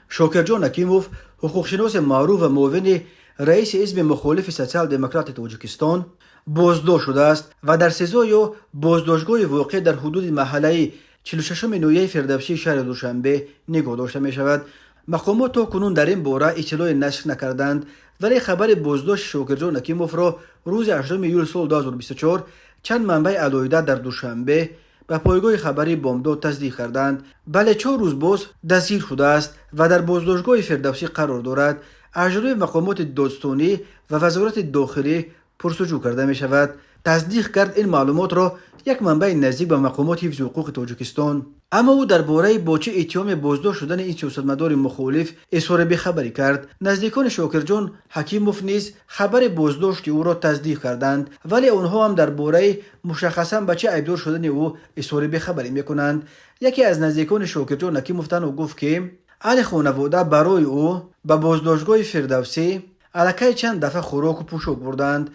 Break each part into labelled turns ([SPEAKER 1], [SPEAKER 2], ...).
[SPEAKER 1] شوکرجان حکیموف، حقوقشناس معروف و معاون رئیس حزب مخالف سوسیال دموکرات تاجیکستان بازداشت شده است و در سزای بازداشتگاه واقع در حدود محله 46 نویه فردوسی شهر دوشنبه نگاه داشته می شود. مقامات تا کنون در این باره اطلاع نشر نکردند، ولی خبر بازداشت شوکرجان حکیموف را روز 8 ایول سال 2024 چند منبع علایده در دوشنبه به پایگاه خبری بامداد تصدیق کردند. بله 4 روز باز دستگیر شده است و در بازداشتگاه فردوسی قرار دارد. از جانب مقامات دادستانی و وزارت داخلی پرسجو کرده می شود. تصدیق کرد این معلومات را یک منبع نزدیک به مقامات حفظ حقوق تاجیکستان. اما او درباره با چه اتهام بازداشت شدن این سیاستمدار مخالف اظهار بی‌خبری کرد. نزدیکان شوکرجان حکیموف نیز خبر بازداشت او را تصدیق کردند، ولی آنها هم درباره مشخصا به چه عیبدار شدن او اظهار بی‌خبری میکنند. یکی از نزدیکان شوکرجان حکیموف تنها گفت که اهل خانواده برای او به بازداشتگاه فردوسی الکی چند دفعه خوراک و پوشاک بردند.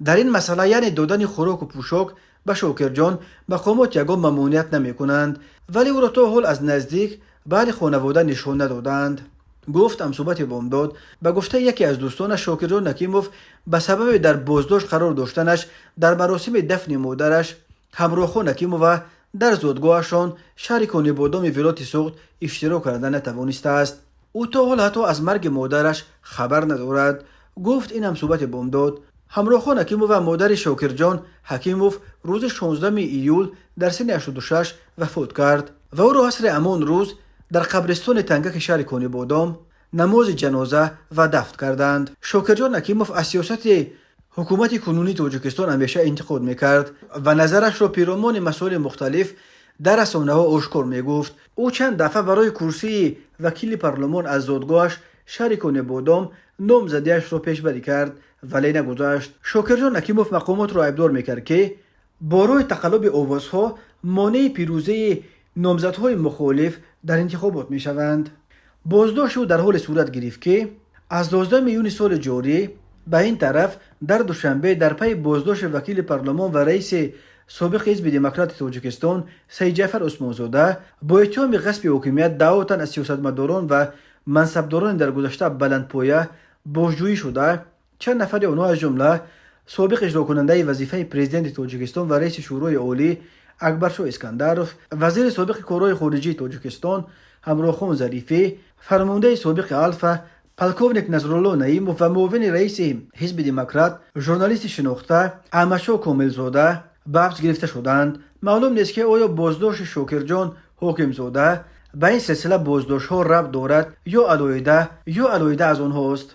[SPEAKER 1] در این مسئله یعنی دادن خوراک و پوشاک به شوکرجان مقامات یگان ممانعت نمی کنند، ولی او را تا حال از نزدیک به اهل خانواده نشان ندادند. گفت همصحبت بامداد به گفته یکی از دوستانش شوکرجان حکیموف به سبب در بازداشت قرار داشتنش در مراسم دفن مادرش همراهان حکیموف در زادگاهشان شهر کنیبادام ولایت سوخت اشتراک کردن نتوانسته است. او تا حال حتی از مرگ مادرش خبر ندارد. گفت این همصحبت بامداد. همراهان حکیموف و مادر شوکرجان حکیموف روز 16 ایول در سن 86 وفات کرد و او را عصر همان روز در قبرستان تنگک شهر کنیبادام نماز جنازه و دفن کردند. شوکرجان حکیموف از سیاست حکومت کنونی تاجیکستان همیشه انتقاد میکرد و نظرش را پیرامون مسائل مختلف در رسانه‌ها آشکار میگفت. او چند دفعه برای کرسی وکیل پارلمان از زادگاهش شهر کنیبادام نامزدیش را پیشبری کرد ولی نگذاشت. شوکرجان حکیموف مقامات را عیبدار میکرد که برای تقلب آوازها مانع پیروزی نامزدهای مخالف در انتخابات میشوند. بازداشت او در حال صورت گرفت که از 12 میلیون سال جاری به این طرف در دوشنبه در پی بازداشت وکیل پارلمان و رئیس سابق حزب دموکرات تاجیکستان سید جعفر عثمانزاده با اتهام غصب حاکمیت 10 تن از سیاستمداران و منصبداران در گذشته بلندپایه بازجویی شده. چند نفر آنها از جمله سابق اجرا کننده وظیفه پرزیدنت تاجیکستان و رئیس شورای عالی اکبرشاه اسکندرov، وزیر سابق کارهای خارجی تاجیکستان همراهخان ظریفی، فرمانده سابق الفا پلکونیک نظرالله نعیموف و معاون رئیس حزب دموکرات ژورنالیست شناخته احمدشاه کاملزاده به حبس گرفته شدند. معلوم نیست که آیا بازداشت شوکرجان حاکمزاده به این سلسله بازداشت ها ربط دارد یا علیحده از آنهاست.